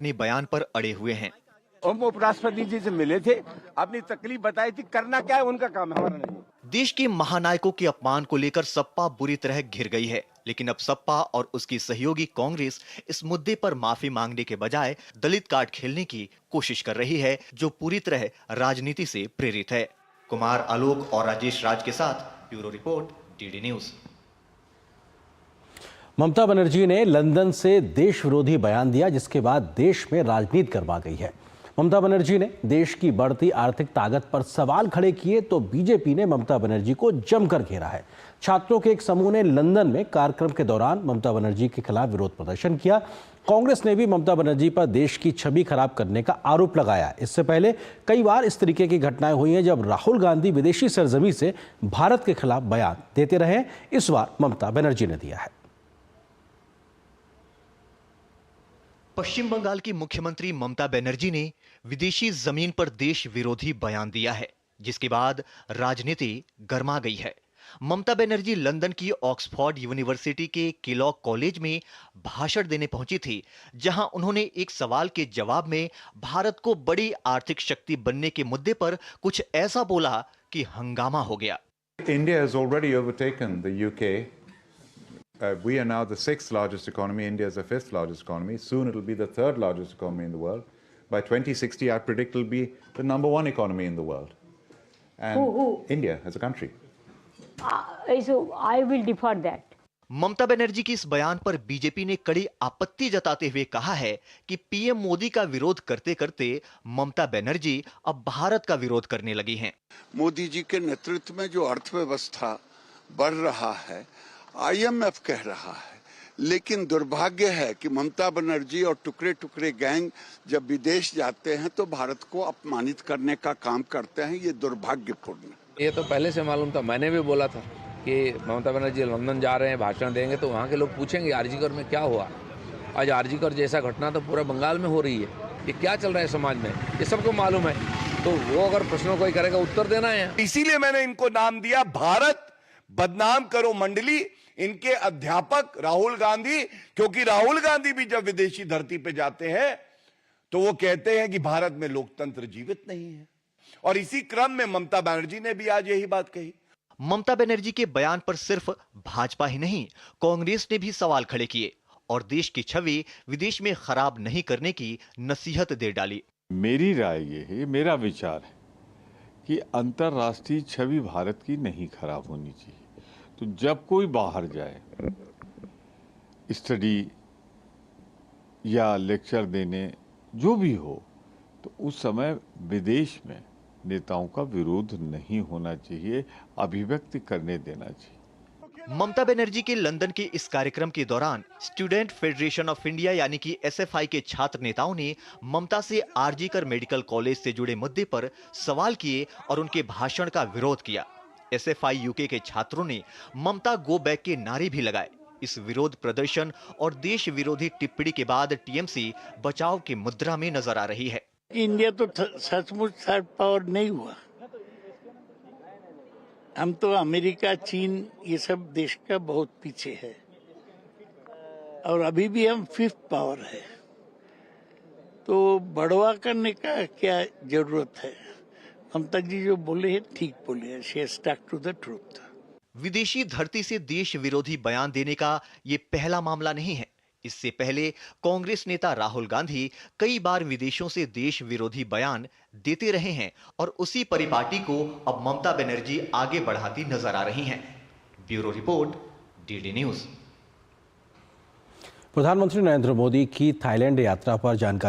अपने बयान पर अड़े हुए हैं। हम उपराष्ट्रपति जी से मिले थे, अपनी तकलीफ बताई थी, करना क्या है उनका काम, हमारा नहीं। देश के महानायकों के अपमान को लेकर सपा बुरी तरह घिर गई है, लेकिन अब सपा और उसकी सहयोगी कांग्रेस इस मुद्दे पर माफी मांगने के बजाय दलित कार्ड खेलने की कोशिश कर रही है, जो पूरी तरह राजनीति से प्रेरित है। कुमार आलोक और राजेश राज के साथ bureau report, DD news. Mamata Banerjee ने लंदन से देश विरोधी बयान दिया, जिसके बाद देश में राजनीति गरमा गई है। ममता बनर्जी ने देश की बढ़ती आर्थिक ताकत पर सवाल खड़े किए तो बीजेपी ने ममता बनर्जी को जमकर घेरा है। छात्रों के एक समूह ने लंदन में कार्यक्रम के दौरान ममता बनर्जी के खिलाफ विरोध प्रदर्शन किया। कांग्रेस ने भी ममता बनर्जी पर देश की छवि खराब करने का आरोप लगाया। इससे पहले कई बार इस तरीके की घटनाएं हुई हैं जब राहुल गांधी विदेशी सरजमी से भारत के खिलाफ बयान देते रहे। इस बार ममता बनर्जी ने दिया है। पश्चिम बंगाल की मुख्यमंत्री ममता बनर्जी ने विदेशी जमीन पर देश विरोधी बयान दिया है, जिसके बाद राजनीति गर्मा गई है। ममता बनर्जी लंदन की ऑक्सफोर्ड यूनिवर्सिटी के केलॉग कॉलेज में भाषण देने पहुंची थी, जहां उन्होंने एक सवाल के जवाब में भारत को बड़ी आर्थिक शक्ति बनने के मुद्दे पर कुछ ऐसा बोला कि हंगामा हो गया। India has already overtaken the UK. We are now the 6th largest economy. India is the 5th largest economy. Soon it will be the 3rd largest economy in the world. By 2060, I predict it will be the #1 economy in the world. And India as a country. So I will defer that. Mamata Banerjee की इस बयान पर BJP ने कड़ी आपत्ति जताते हुए कहा है कि पीएम मोदी का विरोध करते करते ममता बनर्जी अब भारत का विरोध करने लगी हैं। मोदी जी के नेतृत्व में जो अर्थव्यवस्था बढ़ रहा है, IMF कह रहा है, लेकिन दुर्भाग्य है कि ममता बनर्जी और टुकड़े टुकड़े गैंग जब विदेश जाते हैं तो भारत को अपमानित करने का काम करते हैं। ये दुर्भाग्यपूर्ण। ये तो पहले से मालूम था, मैंने भी बोला था कि ममता बनर्जी लंदन जा रहे हैं, भाषण देंगे तो वहाँ के लोग पूछेंगे आरजीकर में क्या हुआ। आज आरजीकर जैसा घटना तो पूरा बंगाल में हो रही है। ये क्या चल रहा है समाज में, ये सबको मालूम है। तो वो अगर प्रश्नों कोई करेगा, उत्तर देना है। इसीलिए मैंने इनको नाम दिया भारत बदनाम करो मंडली, इनके अध्यापक राहुल गांधी। क्योंकि राहुल गांधी भी जब विदेशी धरती पे जाते हैं तो वो कहते हैं कि भारत में लोकतंत्र जीवित नहीं है। और इसी क्रम में ममता बनर्जी ने भी आज यही बात कही। ममता बनर्जी के बयान पर सिर्फ भाजपा ही नहीं, कांग्रेस ने भी सवाल खड़े किए और देश की छवि विदेश में खराब नहीं करने की नसीहत दे डाली। मेरी राय ये है, मेरा विचार है कि अंतर्राष्ट्रीय छवि भारत की नहीं खराब होनी चाहिए। तो जब कोई बाहर जाए स्टडी या लेक्चर देने जो भी हो, तो उस समय विदेश में नेताओं का विरोध नहीं होना चाहिए, अभिव्यक्ति करने देना चाहिए। ममता बनर्जी के लंदन के इस कार्यक्रम के दौरान स्टूडेंट फेडरेशन ऑफ इंडिया यानी कि SFI के छात्र नेताओं ने ममता से आरजीकर मेडिकल कॉलेज से जुड़े मुद्दे पर सवाल किए और उनके भाषण का विरोध किया। SFI UK के छात्रों ने ममता गो बैक के नारे भी लगाए। इस विरोध प्रदर्शन और देश विरोधी टिप्पणी के बाद TMC बचाव की मुद्रा में नजर आ रही है। इंडिया तो सचमुच थर्ड पावर नहीं हुआ। हम तो अमेरिका, चीन, ये सब देश का बहुत पीछे है और अभी भी हम 5th पावर है। तो बढ़वा करने का क्या जरूरत है? ममता जी जो बोले हैं ठीक बोले हैं। She has stuck to the truth. विदेशी धरती से देश विरोधी बयान देने का ये पहला मामला नहीं है। इससे पहले कांग्रेस नेता राहुल गांधी कई बार विदेशों से देश विरोधी बयान देते रहे हैं और उसी परिपाटी को अब ममता बनर्जी आगे बढ़ाती नजर आ रही हैं। Bureau report, DD news. प्रधानमंत्री नरेंद्र मोदी की थाईलैंड यात्रा पर जानकारी